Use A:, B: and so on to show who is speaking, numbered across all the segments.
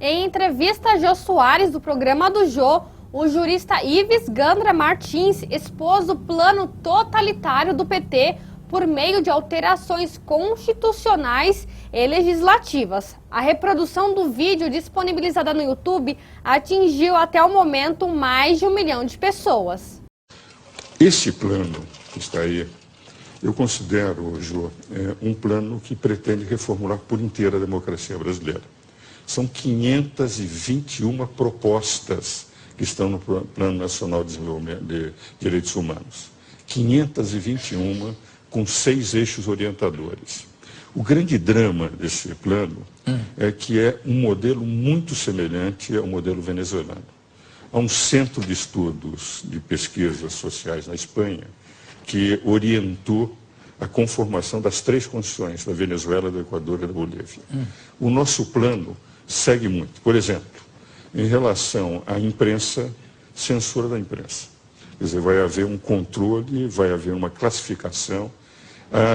A: Em entrevista a Jô Soares, do programa do Jô, o jurista Ives Gandra Martins expôs o plano totalitário do PT por meio de alterações constitucionais e legislativas. A reprodução do vídeo disponibilizada no YouTube atingiu até o momento mais de 1 milhão de pessoas.
B: Esse plano que está aí, eu considero, Jô, um plano que pretende reformular por inteira a democracia brasileira. São 521 propostas que estão no Plano Nacional de Desenvolvimento de Direitos Humanos. 521 com 6 eixos orientadores. O grande drama desse plano é que é um modelo muito semelhante ao modelo venezuelano. Há um centro de estudos de pesquisas sociais na Espanha que orientou a conformação das 3 condições da Venezuela, do Equador e da Bolívia. O nosso plano segue muito. Por exemplo, em relação à imprensa, censura da imprensa. Quer dizer, vai haver um controle, vai haver uma classificação.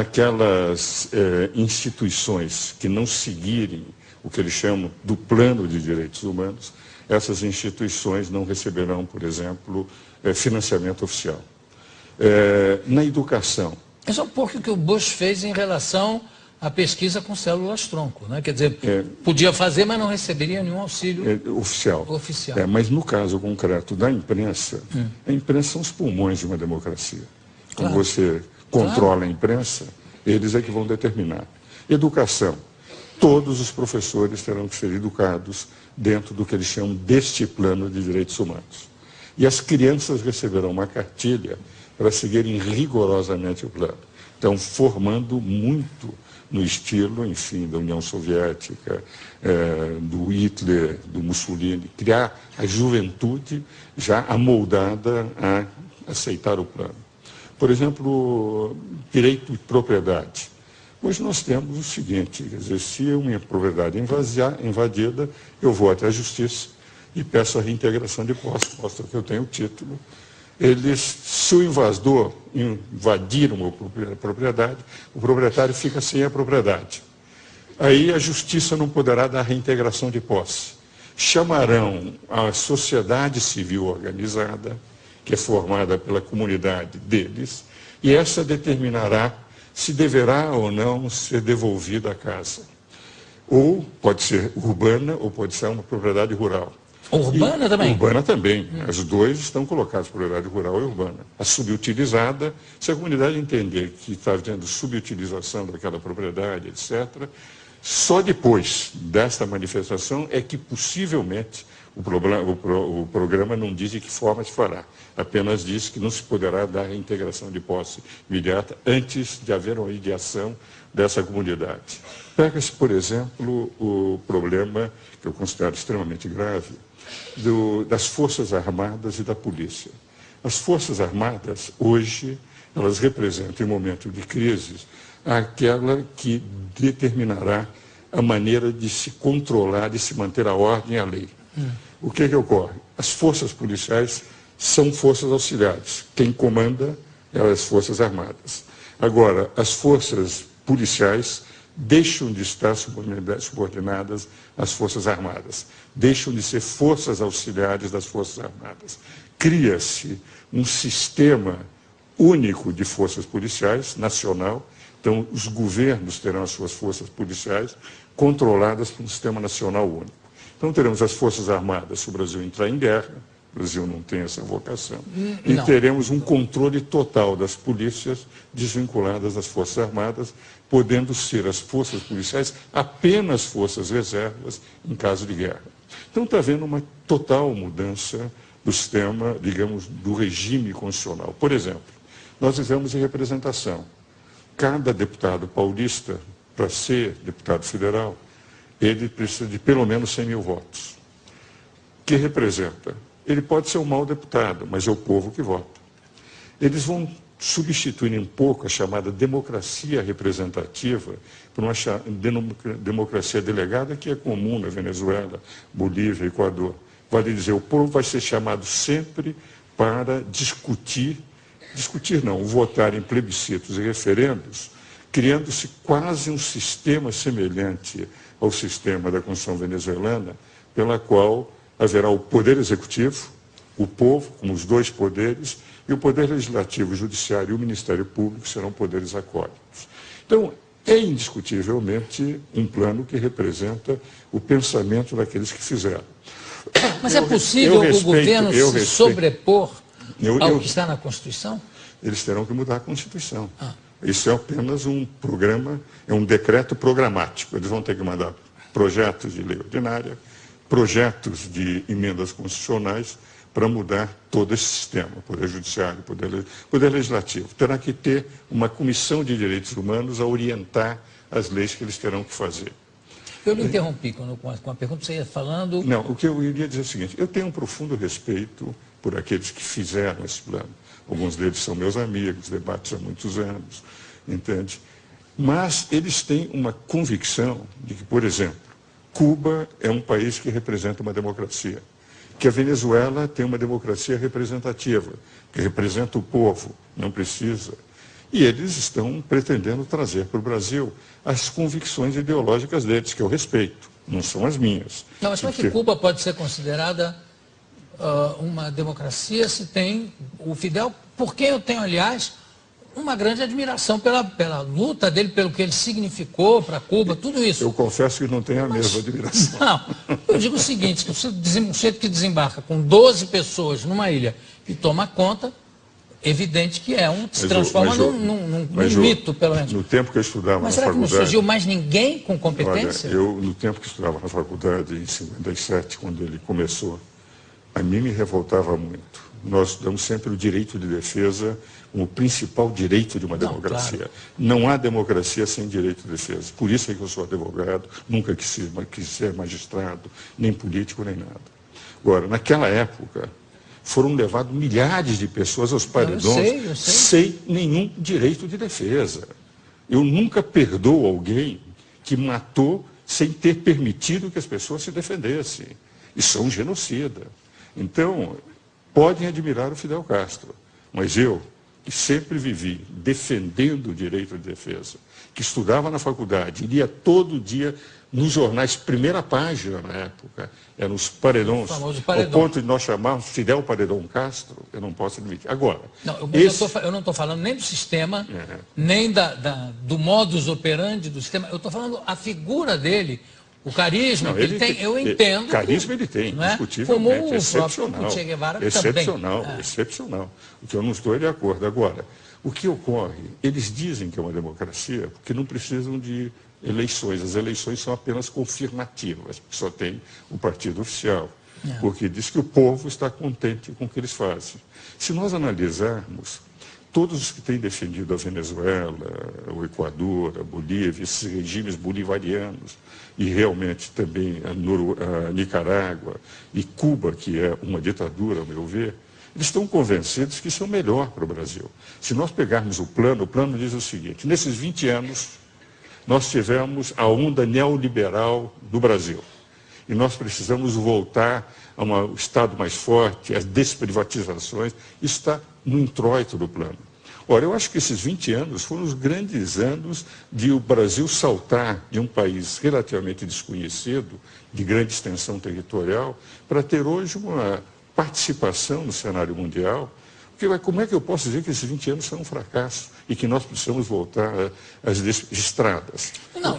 B: Aquelas instituições que não seguirem o que eles chamam do plano de direitos humanos, essas instituições não receberão, por exemplo, financiamento oficial. Na educação.
C: É só um pouco o que o Bush fez em relação à pesquisa com células-tronco, né? Quer dizer, podia fazer, mas não receberia nenhum auxílio
B: oficial. Mas no caso concreto da imprensa, a imprensa são os pulmões de uma democracia. Claro. Quando você controla a imprensa, eles é que vão determinar. Educação. Todos os professores terão que ser educados dentro do que eles chamam deste plano de direitos humanos. E as crianças receberão uma cartilha para seguirem rigorosamente o plano. Então, formando muito no estilo, enfim, da União Soviética, do Hitler, do Mussolini, criar a juventude já amoldada a aceitar o plano. Por exemplo, direito de propriedade. Hoje nós temos o seguinte, quer dizer, se a minha propriedade é invadida, eu vou até a justiça e peço a reintegração de posse, mostra que eu tenho o título. Se o invasor invadir uma propriedade, o proprietário fica sem a propriedade. Aí a justiça não poderá dar reintegração de posse. Chamarão a sociedade civil organizada, que é formada pela comunidade deles, e essa determinará se deverá ou não ser devolvida a casa. Ou pode ser urbana, ou pode ser uma propriedade rural.
C: Urbana também?
B: Urbana também. As duas estão colocadas, propriedade rural e urbana. A subutilizada, se a comunidade entender que está havendo subutilização daquela propriedade, etc., só depois desta manifestação é que possivelmente o programa não diz de que forma se fará. Apenas diz que não se poderá dar a integração de posse imediata antes de haver uma mediação dessa comunidade. Pega-se, por exemplo, o problema, que eu considero extremamente grave, das Forças Armadas e da Polícia. As Forças Armadas, hoje, elas representam, em momento de crise, aquela que determinará a maneira de se controlar, de se manter a ordem e a lei. O que ocorre? As forças policiais são forças auxiliares. Quem comanda é as Forças Armadas. Agora, as forças policiais deixam de estar subordinadas às Forças Armadas, deixam de ser forças auxiliares das Forças Armadas. Cria-se um sistema único de forças policiais, nacional. Então, os governos terão as suas forças policiais controladas por um sistema nacional único. Então, teremos as Forças Armadas se o Brasil entrar em guerra, o Brasil não tem essa vocação, e teremos um controle total das polícias desvinculadas das Forças Armadas, podendo ser as forças policiais apenas forças reservas em caso de guerra. Então, está havendo uma total mudança do sistema, digamos, do regime constitucional. Por exemplo, nós vivemos em representação. Cada deputado paulista, para ser deputado federal, ele precisa de pelo menos 100 mil votos. Que representa? Ele pode ser um mau deputado, mas é o povo que vota. Eles vão substituir um pouco a chamada democracia representativa por uma democracia delegada que é comum na Venezuela, Bolívia, Equador. Vale dizer, o povo vai ser chamado sempre para discutir não, votar em plebiscitos e referendos, criando-se quase um sistema semelhante ao sistema da Constituição venezuelana, pela qual haverá o poder executivo, o povo, como os dois poderes, e o poder legislativo, o judiciário e o Ministério Público serão poderes acólitos. Então, é indiscutivelmente um plano que representa o pensamento daqueles que fizeram.
C: Mas é possível o governo se sobrepor ao que está na Constituição?
B: Eles terão que mudar a Constituição. Isso é apenas um programa, é um decreto programático. Eles vão ter que mandar projetos de lei ordinária, projetos de emendas constitucionais para mudar todo esse sistema, Poder Judiciário, Poder Legislativo. Terá que ter uma comissão de direitos humanos a orientar as leis que eles terão que fazer.
C: Eu lhe interrompi com a pergunta que você ia falando...
B: Não, o que eu iria dizer é o seguinte, eu tenho um profundo respeito por aqueles que fizeram esse plano. Alguns deles são meus amigos, debates há muitos anos, entende? Mas eles têm uma convicção de que, por exemplo, Cuba é um país que representa uma democracia, que a Venezuela tem uma democracia representativa, que representa o povo, não precisa. E eles estão pretendendo trazer para o Brasil as convicções ideológicas deles, que eu respeito, não são as minhas.
C: Não, mas como é que Cuba pode ser considerada uma democracia se tem o Fidel, por quem eu tenho, aliás, uma grande admiração pela luta dele, pelo que ele significou para Cuba, tudo isso.
B: Eu confesso que não tenho a mesma admiração.
C: Não, eu digo o seguinte, que um sujeito que desembarca com 12 pessoas numa ilha e toma conta, evidente que se transforma num mito, pelo menos.
B: No tempo que eu estudava na faculdade...
C: Mas será que não surgiu mais ninguém com competência?
B: Olha, no tempo que eu estudava na faculdade, em 57, quando ele começou, a mim me revoltava muito. Nós damos sempre o direito de defesa como o principal direito de uma democracia. Claro. Não há democracia sem direito de defesa. Por isso é que eu sou advogado, nunca quis ser magistrado, nem político, nem nada. Agora, naquela época, foram levados milhares de pessoas aos paredões
C: eu sei.
B: sem nenhum direito de defesa. Eu nunca perdoo alguém que matou sem ter permitido que as pessoas se defendessem. Isso é um genocida. Então, podem admirar o Fidel Castro, mas eu, que sempre vivi defendendo o direito de defesa, que estudava na faculdade, lia todo dia nos jornais, primeira página na época, eram os paredões, ao ponto de nós chamarmos Fidel Paredão Castro, eu não posso admitir. Agora,
C: eu não estou falando nem do sistema, nem do modus operandi do sistema, eu estou falando a figura dele, o carisma que ele tem, eu entendo.
B: Carisma ele tem, indiscutivelmente,
C: como
B: excepcional.
C: O Che Guevara
B: excepcional,
C: também.
B: Excepcional. O que eu não estou de acordo. Agora, o que ocorre? Eles dizem que é uma democracia porque não precisam de eleições. As eleições são apenas confirmativas, só tem o partido oficial. Porque diz que o povo está contente com o que eles fazem. Se nós analisarmos, todos os que têm defendido a Venezuela, o Equador, a Bolívia, esses regimes bolivarianos, e realmente também a Nicarágua e Cuba, que é uma ditadura, ao meu ver, eles estão convencidos que isso é o melhor para o Brasil. Se nós pegarmos o plano diz o seguinte, nesses 20 anos, nós tivemos a onda neoliberal do Brasil. E nós precisamos voltar a um Estado mais forte, as desprivatizações, isso está no introito do plano. Ora, eu acho que esses 20 anos foram os grandes anos de o Brasil saltar de um país relativamente desconhecido, de grande extensão territorial, para ter hoje uma participação no cenário mundial. Porque como é que eu posso dizer que esses 20 anos são um fracasso e que nós precisamos voltar às estradas?
C: Não,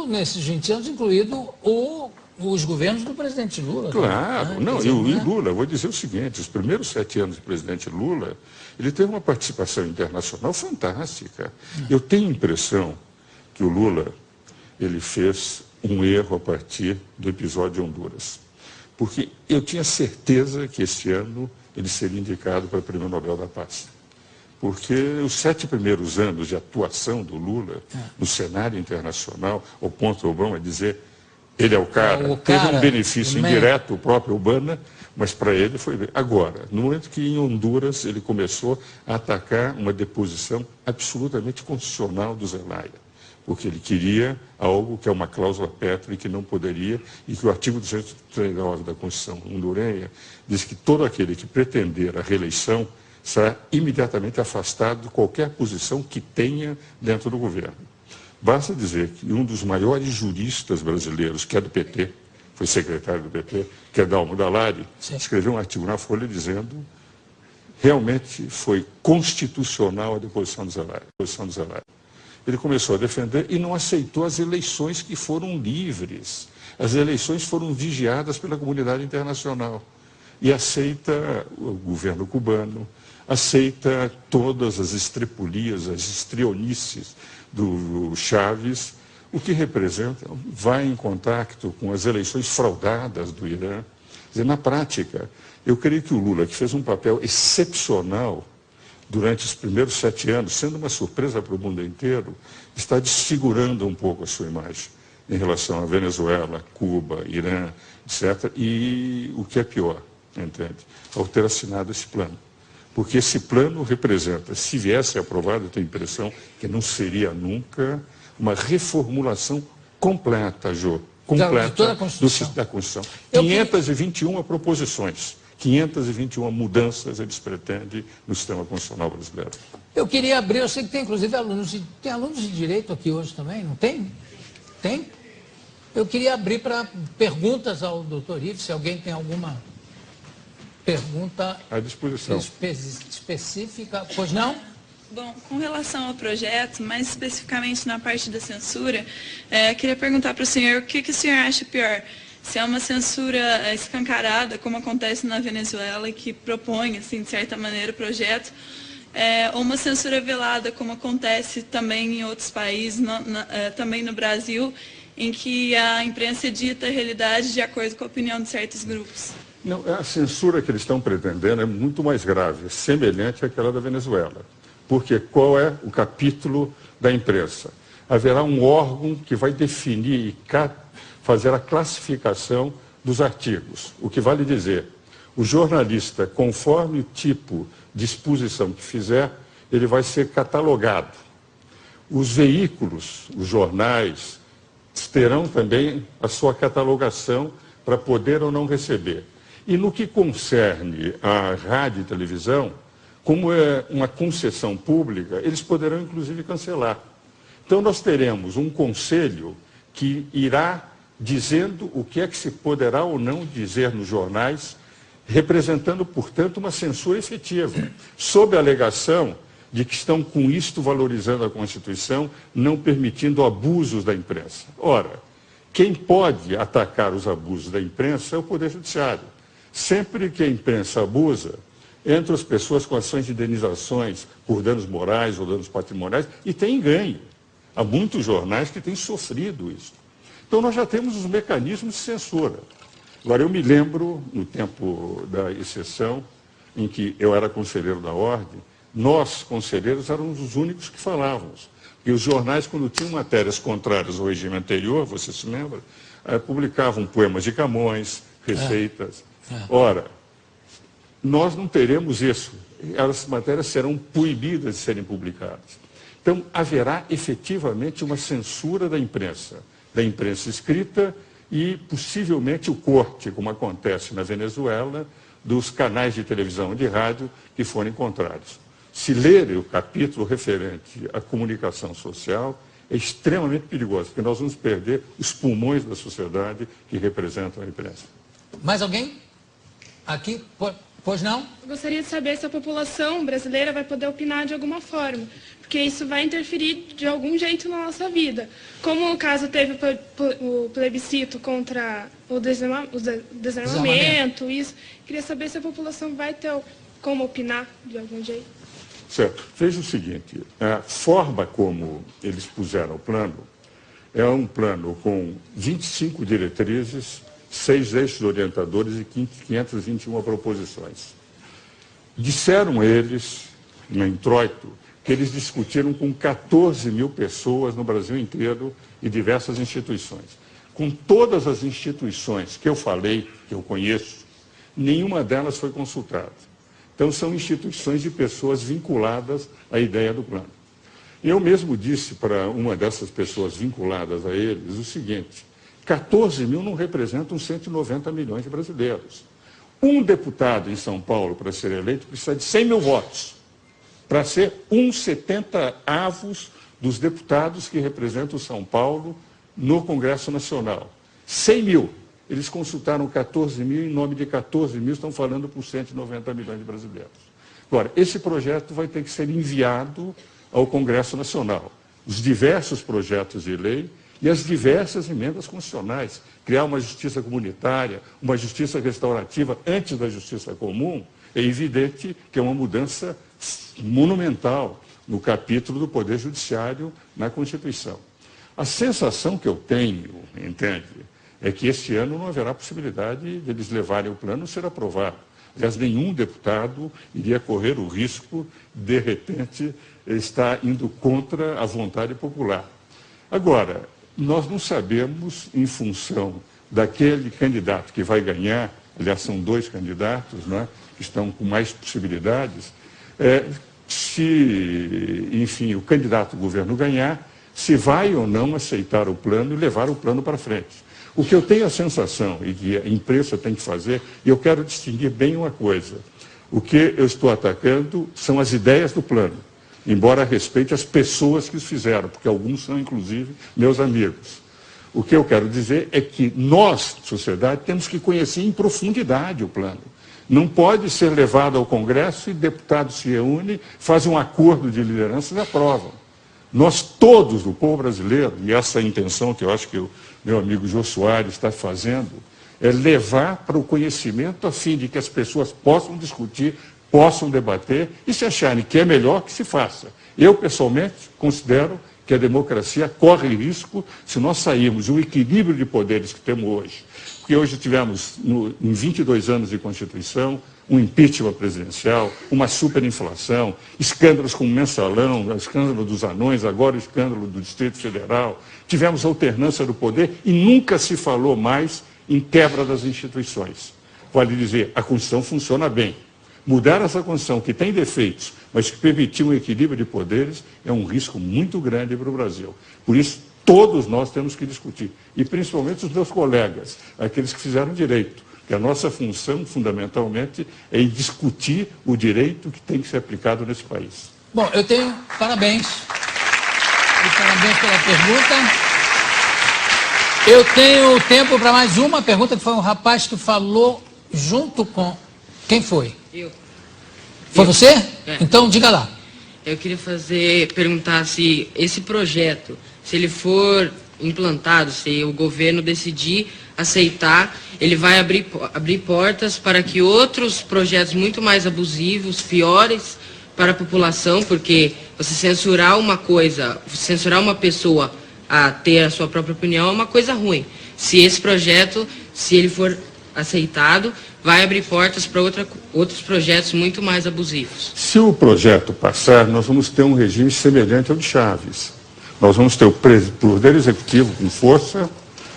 C: nesses 20 anos, os governos do presidente Lula.
B: Claro, e Lula, eu vou dizer o seguinte, os primeiros 7 anos do presidente Lula, ele teve uma participação internacional fantástica. Eu tenho a impressão que o Lula, ele fez um erro a partir do episódio de Honduras. Porque eu tinha certeza que esse ano ele seria indicado para o Prêmio Nobel da Paz. Porque os 7 primeiros anos de atuação do Lula no cenário internacional, ao ponto do Obama dizer... Ele é o cara, teve um benefício indireto, o próprio Obama, mas para ele foi bem. Agora, no momento que em Honduras ele começou a atacar uma deposição absolutamente constitucional do Zelaya, porque ele queria algo que é uma cláusula pétrea que não poderia, e que o artigo 239 da Constituição hondurenha diz que todo aquele que pretender a reeleição será imediatamente afastado de qualquer posição que tenha dentro do governo. Basta dizer que um dos maiores juristas brasileiros, que é do PT, foi secretário do PT, que é Dalmo Dallari,
C: Sim.
B: escreveu um artigo na Folha dizendo realmente foi constitucional a deposição do Zelaya. Ele começou a defender e não aceitou as eleições que foram livres. As eleições foram vigiadas pela comunidade internacional. E aceita o governo cubano, aceita todas as estrepulias, as estrionices do Chávez, o que representa, vai em contato com as eleições fraudadas do Irã. Quer dizer, na prática, eu creio que o Lula, que fez um papel excepcional durante os primeiros 7 anos, sendo uma surpresa para o mundo inteiro, está desfigurando um pouco a sua imagem em relação à Venezuela, Cuba, Irã, etc. E o que é pior, entende? Ao ter assinado esse plano. Porque esse plano representa, se viesse aprovado, eu tenho a impressão que não seria nunca uma reformulação completa, Jô, completa
C: da Constituição.
B: da Constituição. 521 proposições, 521 mudanças eles pretendem no sistema constitucional brasileiro.
C: Eu queria abrir, eu sei que tem inclusive alunos de direito aqui hoje também, não tem? Tem? Eu queria abrir para perguntas ao doutor Ives, se alguém tem alguma pergunta
B: À disposição.
C: específica. Pois não?
D: Bom, com relação ao projeto, mais especificamente na parte da censura, queria perguntar para o senhor o que o senhor acha pior? Se é uma censura escancarada, como acontece na Venezuela, que propõe, assim, de certa maneira, o projeto, ou uma censura velada, como acontece também em outros países, também no Brasil, em que a imprensa dita a realidade de acordo com a opinião de certos grupos.
B: Não, a censura que eles estão pretendendo é muito mais grave, semelhante àquela da Venezuela. Porque qual é o capítulo da imprensa? Haverá um órgão que vai definir e fazer a classificação dos artigos. O que vale dizer, o jornalista, conforme o tipo de exposição que fizer, ele vai ser catalogado. Os veículos, os jornais, terão também a sua catalogação para poder ou não receber. E no que concerne à rádio e televisão, como é uma concessão pública, eles poderão inclusive cancelar. Então nós teremos um conselho que irá dizendo o que é que se poderá ou não dizer nos jornais, representando, portanto, uma censura efetiva, sob a alegação de que estão com isto valorizando a Constituição, não permitindo abusos da imprensa. Ora, quem pode atacar os abusos da imprensa é o Poder Judiciário. Sempre que a imprensa abusa, entram as pessoas com ações de indenizações por danos morais ou danos patrimoniais e tem ganho. Há muitos jornais que têm sofrido isso. Então nós já temos os mecanismos de censura. Agora eu me lembro, no tempo da exceção, em que eu era conselheiro da Ordem, nós, conselheiros, éramos os únicos que falávamos. E os jornais, quando tinham matérias contrárias ao regime anterior, você se lembra, publicavam poemas de Camões, receitas. Ora, nós não teremos isso. As matérias serão proibidas de serem publicadas. Então, haverá efetivamente uma censura da imprensa escrita e possivelmente o corte, como acontece na Venezuela, dos canais de televisão e de rádio que forem contrários. Se lerem o capítulo referente à comunicação social, é extremamente perigoso, porque nós vamos perder os pulmões da sociedade que representam a imprensa.
C: Mais alguém? Aqui? Pois não?
E: Eu gostaria de saber se a população brasileira vai poder opinar de alguma forma, porque isso vai interferir de algum jeito na nossa vida. Como o caso teve o plebiscito contra o desarmamento, isso. Queria saber se a população vai ter como opinar de algum jeito.
B: Certo. Veja o seguinte, a forma como eles puseram o plano é um plano com 25 diretrizes, 6 eixos orientadores e 521 proposições. Disseram eles, no introito, que eles discutiram com 14 mil pessoas no Brasil inteiro e diversas instituições. Com todas as instituições que eu falei, que eu conheço, nenhuma delas foi consultada. Então, são instituições de pessoas vinculadas à ideia do plano. Eu mesmo disse para uma dessas pessoas vinculadas a eles o seguinte: 14 mil não representam 190 milhões de brasileiros. Um deputado em São Paulo, para ser eleito, precisa de 100 mil votos, para ser 1/70 dos deputados que representam São Paulo no Congresso Nacional. 100 mil. Eles consultaram 14 mil, em nome de 14 mil, estão falando por 190 milhões de brasileiros. Agora, esse projeto vai ter que ser enviado ao Congresso Nacional. Os diversos projetos de lei e as diversas emendas constitucionais. Criar uma justiça comunitária, uma justiça restaurativa antes da justiça comum, é evidente que é uma mudança monumental no capítulo do Poder Judiciário na Constituição. A sensação que eu tenho, entende, é que este ano não haverá possibilidade de eles levarem o plano a ser aprovado. Aliás, nenhum deputado iria correr o risco, de repente, estar indo contra a vontade popular. Agora, nós não sabemos, em função daquele candidato que vai ganhar, aliás, são 2 candidatos, né, que estão com mais possibilidades, se, enfim, o candidato do governo ganhar, se vai ou não aceitar o plano e levar o plano para frente. O que eu tenho a sensação, e que a imprensa tem que fazer, e eu quero distinguir bem uma coisa, o que eu estou atacando são as ideias do plano, embora respeite as pessoas que os fizeram, porque alguns são, inclusive, meus amigos. O que eu quero dizer é que nós, sociedade, temos que conhecer em profundidade o plano. Não pode ser levado ao Congresso e deputados se reúnem, fazem um acordo de lideranças e aprovam. Nós todos, o povo brasileiro, e essa é a intenção que eu acho que o meu amigo Jô Soares está fazendo, é levar para o conhecimento a fim de que as pessoas possam discutir, possam debater e se acharem que é melhor que se faça. Eu, pessoalmente, considero que a democracia corre risco se nós sairmos do equilíbrio de poderes que temos hoje. Porque hoje tivemos, em 22 anos de Constituição, um impeachment presidencial, uma superinflação, escândalos como o Mensalão, o escândalo dos anões, agora o escândalo do Distrito Federal. Tivemos alternância do poder e nunca se falou mais em quebra das instituições. Vale dizer, a Constituição funciona bem. Mudar essa Constituição, que tem defeitos, mas que permitiu um equilíbrio de poderes, é um risco muito grande para o Brasil. Por isso, todos nós temos que discutir, e principalmente os meus colegas, aqueles que fizeram direito, que a nossa função, fundamentalmente, é em discutir o direito que tem que ser aplicado nesse país.
C: Bom, eu tenho parabéns. E parabéns pela pergunta. Eu tenho tempo para mais uma pergunta, que foi um rapaz que falou junto com... Quem foi?
F: Eu.
C: Foi você?
F: É.
C: Então, diga lá.
F: Eu queria perguntar se esse projeto, se ele for implantado, se o governo decidir aceitar, ele vai abrir portas para que outros projetos muito mais abusivos, piores para a população, porque você censurar uma coisa, censurar uma pessoa a ter a sua própria opinião é uma coisa ruim. Se esse projeto, se ele for aceitado, vai abrir portas para outros projetos muito mais abusivos.
B: Se o projeto passar, nós vamos ter um regime semelhante ao de Chaves. Nós vamos ter o Poder Executivo com força,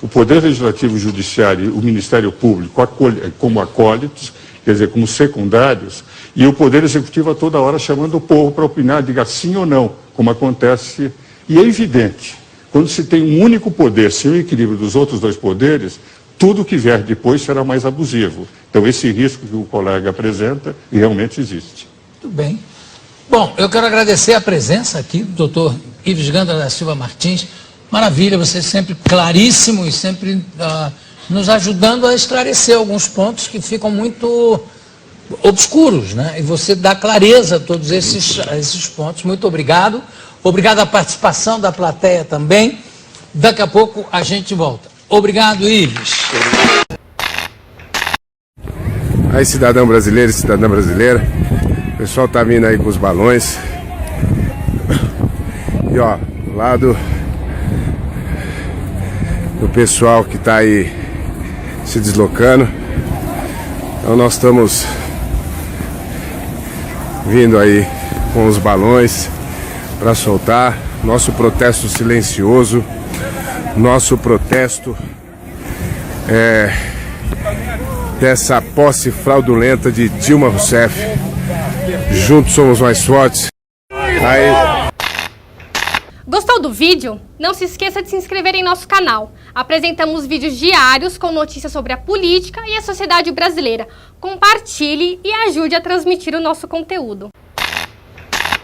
B: o Poder Legislativo e Judiciário, o Ministério Público como acólitos, quer dizer, como secundários, e o Poder Executivo a toda hora chamando o povo para opinar, diga sim ou não, como acontece. E é evidente, quando se tem um único poder, sem o equilíbrio dos outros 2 poderes, tudo que vier depois será mais abusivo. Então, esse risco que o colega apresenta realmente existe.
C: Tudo bem. Bom, eu quero agradecer a presença aqui do doutor Ives Gandra da Silva Martins. Maravilha, você sempre claríssimo e sempre nos ajudando a esclarecer alguns pontos que ficam muito obscuros, né? E você dá clareza a todos esses pontos. Muito obrigado. Obrigado à participação da plateia também. Daqui a pouco a gente volta. Obrigado, Ives.
G: Aí, cidadão brasileiro e cidadã brasileira, o pessoal tá vindo aí com os balões. E ó, do lado do pessoal que tá aí se deslocando. Então nós estamos vindo aí com os balões para soltar nosso protesto silencioso, nosso protesto dessa posse fraudulenta de Dilma Rousseff. Juntos somos mais fortes. Aí...
A: Gostou do vídeo? Não se esqueça de se inscrever em nosso canal. Apresentamos vídeos diários com notícias sobre a política e a sociedade brasileira. Compartilhe e ajude a transmitir o nosso conteúdo.